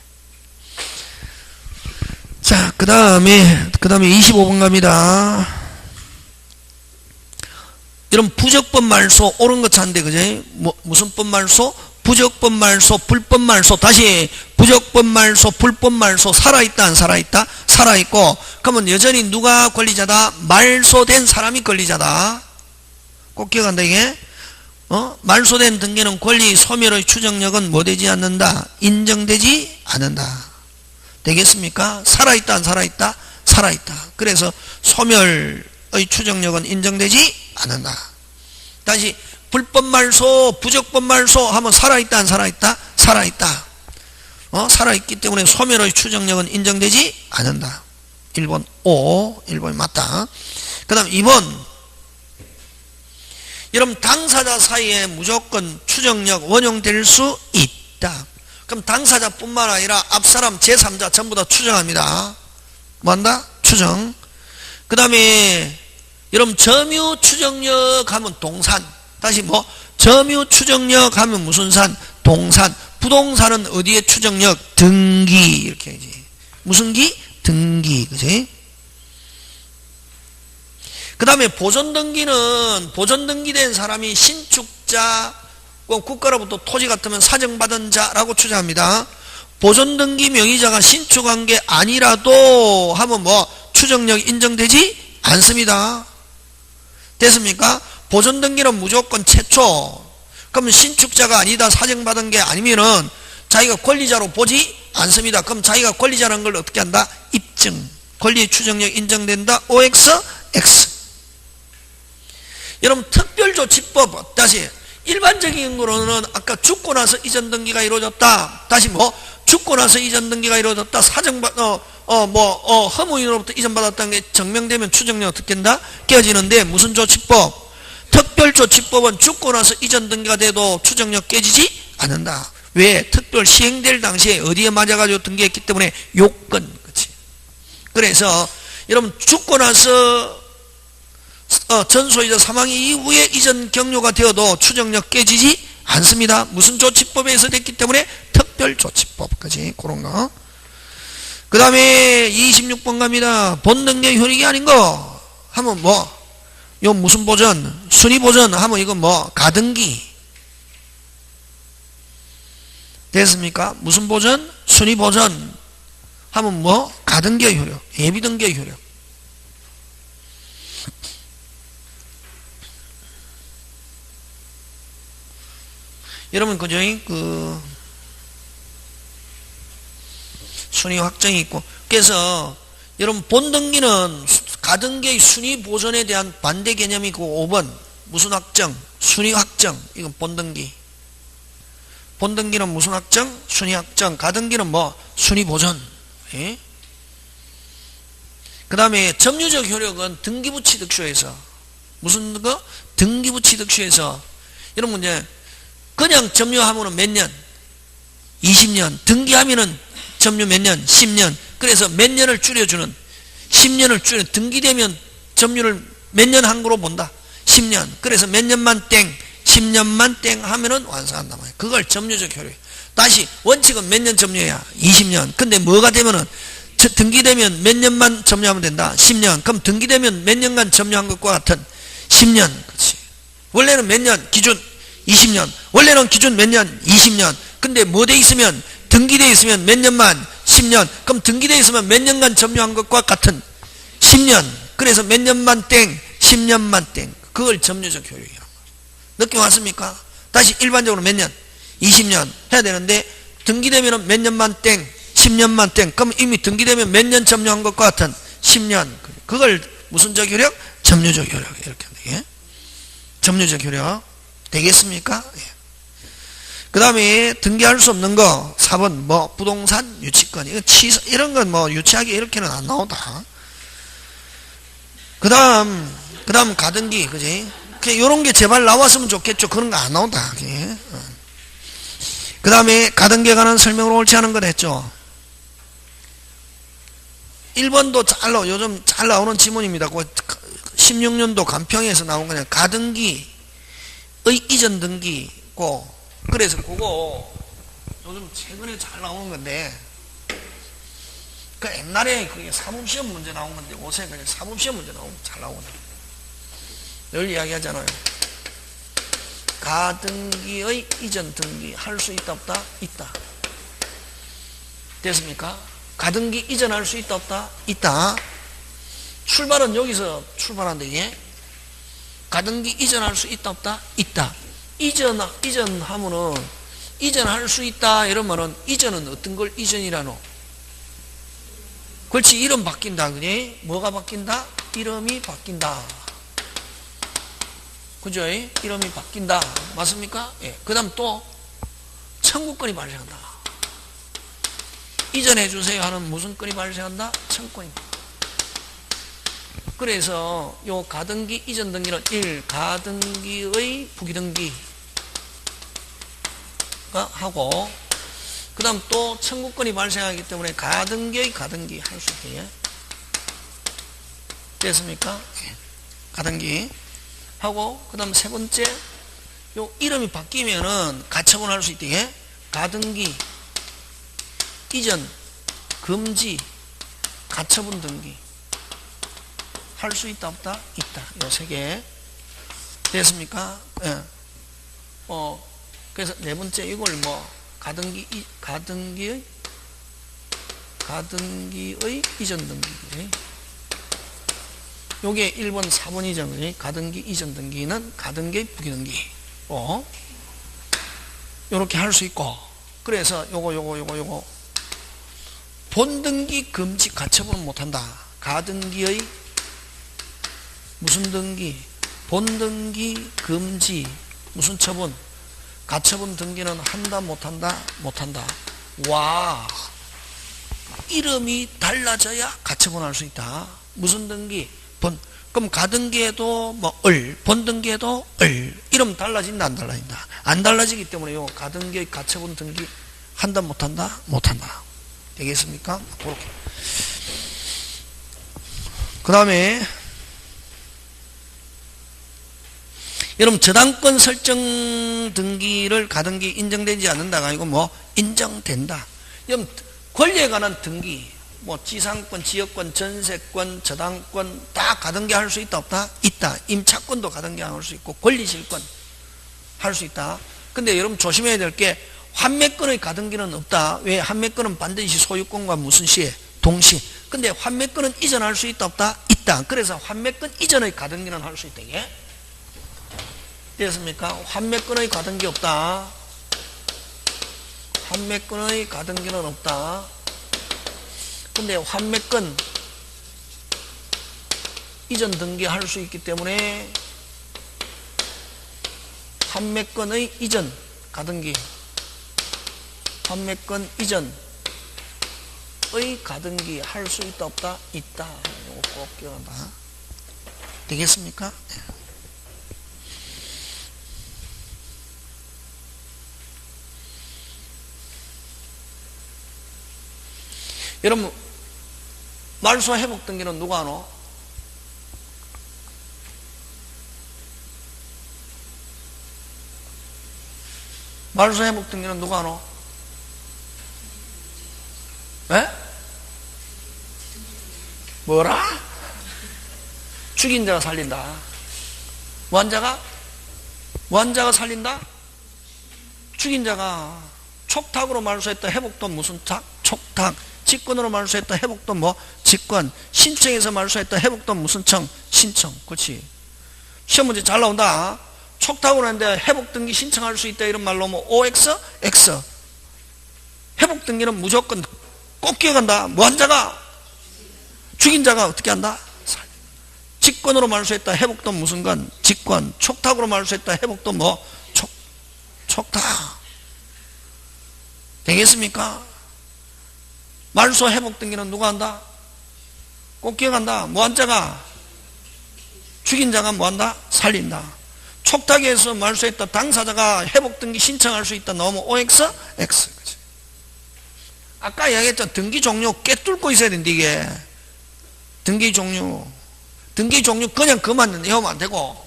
자, 그 다음에 25번 갑니다. 이런 부적법 말소, 옳은 거 찾는데, 그제? 무슨 법 말소? 부적법 말소, 불법 말소. 다시, 부적법 말소, 불법 말소, 살아있다, 안 살아있다? 살아있고, 그러면 여전히 누가 권리자다? 말소된 사람이 권리자다. 꼭 기억한다, 이게? 말소된 등기는 권리 소멸의 추정력은 뭐 되지 않는다? 인정되지 않는다. 되겠습니까? 살아있다, 안 살아있다? 살아있다. 그래서 소멸의 추정력은 인정되지 않는다. 다시 불법 말소, 부적법 말소 하면 살아있다, 안 살아있다? 살아있다. 살아있기 때문에 소멸의 추정력은 인정되지 않는다. 1번 O, 1번이 맞다. 그 다음 2번, 여러분 당사자 사이에 무조건 추정력 원용될 수 있다. 그럼 당사자뿐만 아니라 앞사람 제3자 전부 다 추정합니다. 뭐한다? 추정. 그 다음에 여러분 점유 추정력 하면 동산. 다시 점유 추정력 하면 무슨 산? 동산. 부동산은 어디에 추정력? 등기. 이렇게 해야지. 무슨 기? 등기. 그치? 그 다음에 보존등기는 보존등기된 사람이 신축자, 국가로부터 토지 같으면 사정받은 자라고 추정합니다. 보존등기 명의자가 신축한 게 아니라도 하면 뭐 추정력 인정되지 않습니다. 됐습니까? 보존등기는 무조건 최초. 그럼 신축자가 아니다 사정받은 게 아니면은 자기가 권리자로 보지 않습니다. 그럼 자기가 권리자라는 걸 어떻게 한다? 입증. 권리 추정력 인정된다. OX, X. 여러분 특별조치법 다시 일반적인 거로는 아까 죽고 나서 이전 등기가 이루어졌다. 다시 뭐 죽고 나서 이전 등기가 이루어졌다. 허무인으로부터 이전받았다는 게 증명되면 추정력 어떻게 된다? 깨지는데 무슨 조치법? 특별조치법은 죽고 나서 이전 등기가 돼도 추정력 깨지지 않는다. 왜? 특별 시행될 당시에 어디에 맞아가지고 등기했기 때문에 요건. 그치? 그래서 여러분 죽고 나서 전소이자 사망 이후에 이전 경료가 되어도 추정력 깨지지 않습니다. 무슨 조치법에서 됐기 때문에 특별조치법까지 그런 거. 그 다음에 26번 갑니다. 본등기 효력이 아닌 거 하면 뭐 요 무슨 보전? 순위보전 하면 이건 뭐 가등기 됐습니까? 무슨 보전? 순위보전 하면 뭐 가등기 효력, 예비등기 효력. 여러분 그죠? 그 순위 확정이 있고 그래서 여러분 본등기는 가등기의 순위 보존에 대한 반대 개념이고 5번 무슨 확정? 순위 확정. 이건 본등기. 본등기는 무슨 확정? 순위 확정. 가등기는 뭐 순위 보존. 예? 그 다음에 점유적 효력은 등기부 취득서에서 무슨 거? 등기부 취득서에서 여러분 이제 그냥 점유하면은 몇 년? 20년. 등기하면은 점유 몇 년? 10년. 그래서 몇 년을 줄여주는 10년을 줄여 등기되면 점유를 몇 년 한 거로 본다. 10년. 그래서 몇 년만 땡 10년만 땡 하면은 완성한단 말이에요. 그걸 점유적 효력. 다시 원칙은 몇 년 점유해야? 20년. 근데 뭐가 되면은 등기되면 몇 년만 점유하면 된다. 10년. 그럼 등기되면 몇 년간 점유한 것과 같은 10년. 그렇지. 원래는 몇 년? 기준 20년. 원래는 기준 몇 년? 20년. 근데 뭐 돼 있으면 등기돼 있으면 몇 년만? 10년. 그럼 등기돼 있으면 몇 년간 점유한 것과 같은 10년. 그래서 몇 년만 땡 10년만 땡. 그걸 점유적 효력이란 말이에요. 느낌 왔습니까? 다시 일반적으로 몇 년? 20년 해야 되는데 등기되면 몇 년만 땡 10년만 땡. 그럼 이미 등기되면 몇 년 점유한 것과 같은 10년. 그걸 무슨 적 효력? 점유적 효력. 이렇게 예? 점유적 효력 되겠습니까? 예. 그 다음에 등기할 수 없는 거 4번 뭐 부동산 유치권 이거 이런 건 뭐 유치하게 이렇게는 안 나온다. 그 다음 가등기 그지? 요런 게 제발 나왔으면 좋겠죠. 그런 거 안 나온다. 그 다음에 가등기에 관한 설명으로 옳지 않은 건 했죠. 1번도 요즘 잘 나오는 지문입니다. 16년도 간평에서 나온 거냐. 가등기의 이전 등기고 그래서 그거 요즘 최근에 잘 나오는 건데 그 옛날에 그게 사법시험 문제 나온 건데 요새 그냥 사법시험 문제 나오면 잘 나오거든. 늘 이야기하잖아요. 가등기의 이전 등기 할 수 있다 없다? 있다. 됐습니까? 가등기 이전할 수 있다 없다? 있다. 출발은 여기서 출발한데 이게 가등기 이전할 수 있다 없다? 있다. 이전하면은 이전할 수 있다 이러면은 이전은 어떤 걸 이전이라노? 그렇지. 이름 바뀐다. 그지? 뭐가 바뀐다? 이름이 바뀐다. 그죠? 이름이 바뀐다. 맞습니까? 예. 그 다음 또 청구권이 발생한다. 이전해 주세요 하는 무슨 건이 발생한다? 청구권이. 그래서 요 가등기 이전 등기는 1. 가등기의 부기등기가 하고 그 다음 또 청구권이 발생하기 때문에 가등기의 가등기 할 수 있게 됐습니까? 가등기 하고 그 다음 세 번째 요 이름이 바뀌면은 가처분 할 수 있게 가등기 이전 금지 가처분 등기 할 수 있다 없다? 있다. 요 세 개 됐습니까? 예. 그래서 네 번째 이걸 뭐 가등기의 가등기의 이전 등기. 요게 1번, 4번이죠. 가등기 이전 등기는 가등기의 부기등기. 요렇게 할 수 있고. 그래서 요거 본등기 금지 가처분은 못한다. 가등기의 무슨 등기? 본등기 금지 무슨 처분? 가처분 등기는 한다 못한다? 못한다. 와, 이름이 달라져야 가처분할 수 있다. 무슨 등기? 그럼 가등기에도 뭐 본등기에도 이름 달라진다 안 달라진다? 안 달라지기 때문에 요 가등기의 가처분 등기 한다 못한다? 못한다. 되겠습니까? 그렇게. 그 다음에 여러분 저당권 설정 등기를 가등기 인정되지 않는다가 아니고 뭐 인정된다. 여러분 권리에 관한 등기 뭐 지상권, 지역권, 전세권, 저당권 다 가등기 할 수 있다 없다? 있다. 임차권도 가등기 할 수 있고 권리실권 할 수 있다. 근데 여러분 조심해야 될 게 환매권의 가등기는 없다. 왜? 환매권은 반드시 소유권과 무슨 시에? 동시. 근데 환매권은 이전할 수 있다 없다? 있다. 그래서 환매권 이전의 가등기는 할 수 있다. 이게 됐습니까? 환매권의 가등기 없다. 환매권의 가등기는 없다. 근데 환매권 이전 등기 할 수 있기 때문에 환매권의 이전 가등기, 환매권 이전의 가등기 할 수 있다 없다? 있다. 이거 꼭 기억한다. 되겠습니까? 네. 여러분 말소 회복 등기는 누가 하노? 말소 회복 등기는 누가 하노? 에? 뭐라? 죽인 자가 살린다. 무한자가? 무한자가 살린다? 죽인 자가 촉탁으로 말소했다. 회복도 무슨 탁? 촉탁. 직권으로 말소했다. 회복도 뭐? 직권. 신청해서 말소했다. 회복도 무슨 청? 신청. 그렇지. 시험 문제 잘 나온다. 촉탁으로 했는데 회복 등기 신청할 수 있다. 이런 말로 뭐 OX? X. 회복 등기는 무조건 꼭 기억한다. 무한자가 죽인 자가 어떻게 한다? 직권으로 말소했다. 회복도 무슨 건? 직권. 촉탁으로 말소했다. 회복도 뭐? 촉탁. 되겠습니까? 말소 회복 등기는 누가 한다? 꼭 기억한다. 무한자가 죽인 자가 뭐한다? 살린다. 촉탁에서 말소했다. 당사자가 회복 등기 신청할 수 있다. 너무 OX? X. 그치? 아까 이야기했죠. 등기 종류 꿰뚫고 있어야 된다. 이게 등기 종류 그냥 그만 외우면 안 되고.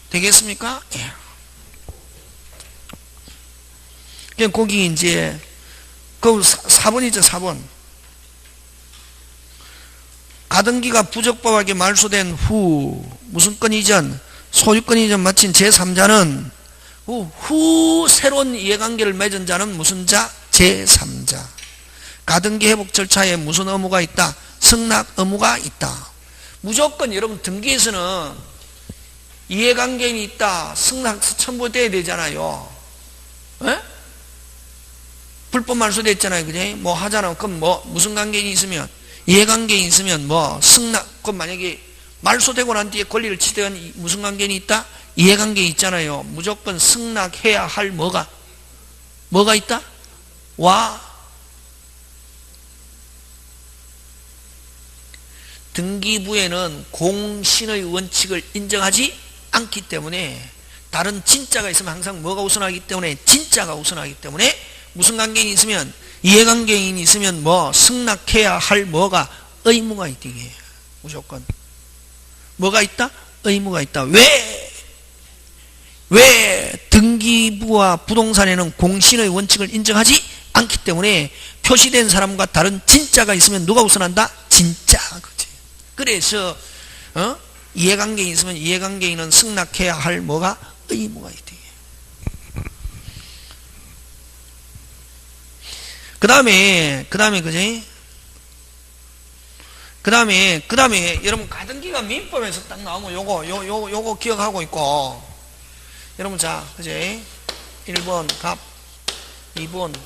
되겠습니까? 예. 거기 이제 그 4번이죠. 4번. 가등기가 부적법하게 말소된 후 무슨 건 이전? 소유권 이전 마친 제3자는 후 새로운 이해관계를 맺은 자는 무슨 자? 제3자. 가등기 회복 절차에 무슨 의무가 있다? 승낙 의무가 있다. 무조건 여러분 등기에서는 이해관계인이 있다. 승낙 첨부돼야 되잖아요. 에? 불법 말소돼 있잖아요. 그지? 뭐 하잖아. 그럼 뭐 무슨 관계인이 있으면 이해관계인이 있으면 뭐 승낙. 그럼 만약에 말소되고 난 뒤에 권리를 취득한 무슨 관계인이 있다? 이해관계인이 있잖아요. 무조건 승낙해야 할 뭐가 있다? 와. 등기부에는 공신의 원칙을 인정하지 않기 때문에 다른 진짜가 있으면 항상 뭐가 우선하기 때문에 진짜가 우선하기 때문에 무슨 관계인이 있으면 이해관계인이 있으면 뭐 승낙해야 할 뭐가 의무가 있다. 이게 무조건 뭐가 있다? 의무가 있다. 왜 등기부와 부동산에는 공신의 원칙을 인정하지 않기 때문에 표시된 사람과 다른 진짜가 있으면 누가 우선한다? 진짜. 그치? 그래서 이해관계인이 있으면 이해관계인은 승낙해야 할 뭐가 의무가 있다. 그 다음에 그지? 그 다음에 여러분 가등기가 민법에서 딱 나오면 요거 기억하고 있고, 여러분 자 그지? 1번 갑, 2번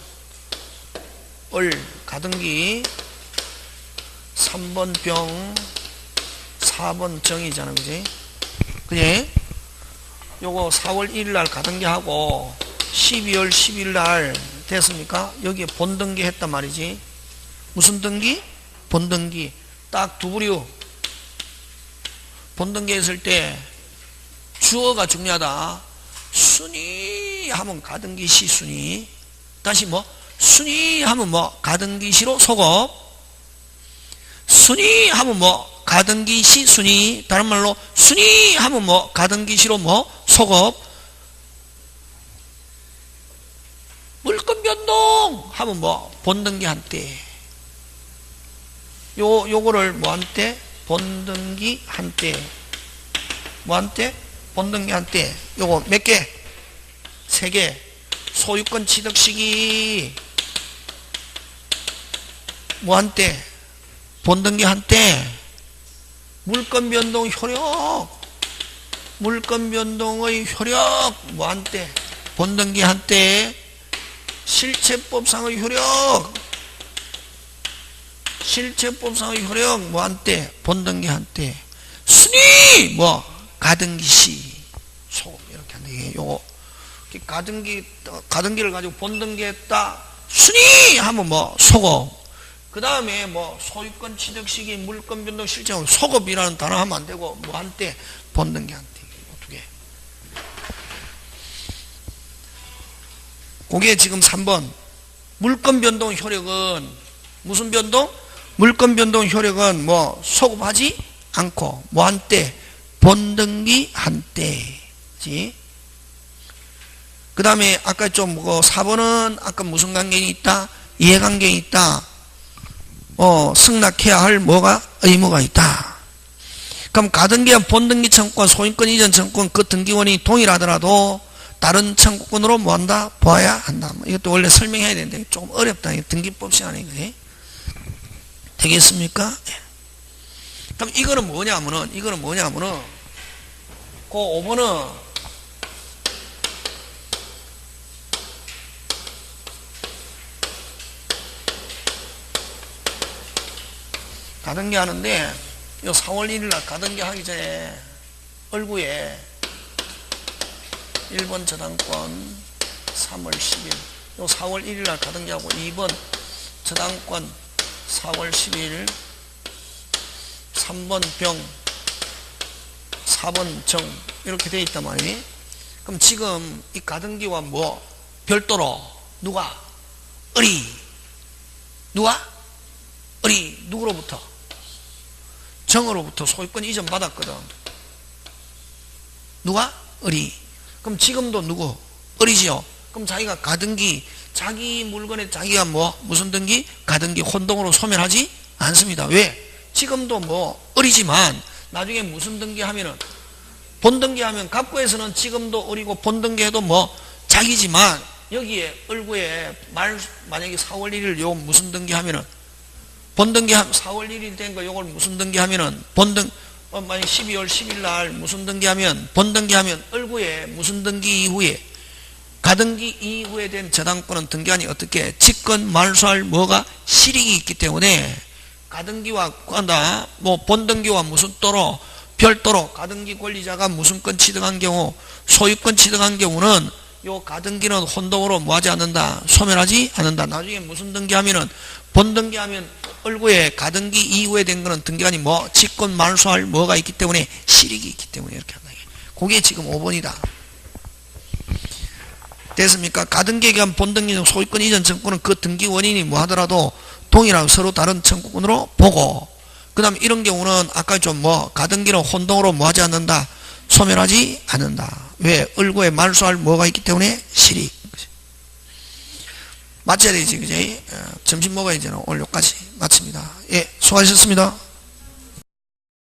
을 가등기, 3번 병, 4번 정이잖아, 그지? 그지? 요거 4월 1일 날 가등기하고 12월 10일 날 됐습니까? 여기에 본등기 했단 말이지. 무슨 등기? 본등기. 딱 두 부류. 본등기 했을 때 주어가 중요하다. 순위 하면 가등기 시 순위. 다시 뭐? 순위 하면 뭐? 가등기 시로 소급. 순위 하면 뭐? 가등기 시 순위. 다른 말로 순위 하면 뭐? 가등기 시로 뭐? 소급. 물건 변동 하면 뭐? 본등기 한때. 요거를 뭐 한때? 본등기 한때. 뭐 한때? 본등기 한때. 요거 몇 개? 3개. 소유권 취득 시기 뭐 한때? 본등기 한때. 물건 변동 효력. 물건 변동의 효력 뭐 한때? 본등기 한때. 실체법상의 효력. 실체법상의 효력 뭐 한때? 본등기 한때. 순위 뭐? 가등기 시 소급 이렇게 한다. 요거 가등기를 가지고 본등기 했다. 순위 하면 뭐? 소급. 그 다음에 뭐 소유권 취득 시기, 물건 변동 실체하면 소급이라는 단어 하면 안 되고 뭐 한때? 본등기 한때. 두 개. 그게 지금 3번. 물건 변동 효력은 무슨 변동? 물건 변동 효력은 뭐 소급하지 않고 뭐 한때? 본등기 한때지. 그 다음에 아까 좀 4번은 아까 무슨 관계가 있다? 이해관계가 있다. 승낙해야 할 뭐가? 의무가 있다. 그럼 가등기와 본등기 청구권, 소유권 이전 청구권 그 등기원이 동일하더라도 다른 청구권으로 뭐 한다? 보아야 한다. 이것도 원래 설명해야 되는데 조금 어렵다. 등기법 시간에. 그지? 되겠습니까? 그럼 이거는 뭐냐면은 그 5번은 가등기 하는데 요 4월 1일 날 가등기 하기 전에 얼구에 1번 저당권 3월 10일 요 4월 1일 날 가등기하고 2번 저당권 4월 10일 3번 병 4번 정 이렇게 되어 있단 말이에요. 그럼 지금 이 가등기와 뭐 별도로 누가? 을이 누가? 을이 누구로부터? 정으로부터 소유권 이전 받았거든. 누가? 을이. 그럼 지금도 누구? 을이지요. 그럼 자기가 가등기 자기 물건에 자기가 뭐 무슨 등기? 가등기 혼동으로 소멸하지 않습니다. 왜? 지금도 뭐 을이지만 나중에 무슨 등기하면은 본등기하면 갑구에서는 지금도 을이고 본등기해도 뭐 자기지만 여기에 을구에 만약에 4월 1일 요 무슨 등기하면은 본등기하면 4월 1일 된 거 요걸 무슨 등기하면은 만약 12월 10일 날 무슨 등기하면 본등기하면 을구에 무슨 등기 이후에 가등기 이후에 된 저당권은 등기한이 어떻게 직권 말소할 뭐가 실익이 있기 때문에 가등기와 뭐 본등기와 무슨 또로 별도로 가등기 권리자가 무슨 권 취득한 경우 소유권 취득한 경우는 요 가등기는 혼동으로 뭐하지 않는다 소멸하지 않는다. 나중에 무슨 등기하면은 본등기하면 얼구에 가등기 이후에 된 거는 등기한이 뭐 직권 말소할 뭐가 있기 때문에 실익이 있기 때문에 이렇게 한다. 그게 지금 5번이다. 됐습니까? 가등기에 의한 본등기 소유권 이전 청구는 그 등기 원인이 뭐 하더라도 동일하고 서로 다른 청구권으로 보고 그 다음에 이런 경우는 아까 좀 뭐 가등기는 혼동으로 뭐 하지 않는다 소멸하지 않는다. 왜? 을구에 말소할 뭐가 있기 때문에 실익. 마쳐야 되지 그지? 점심 먹어야지. 오늘 여기까지 마칩니다. 예, 수고하셨습니다.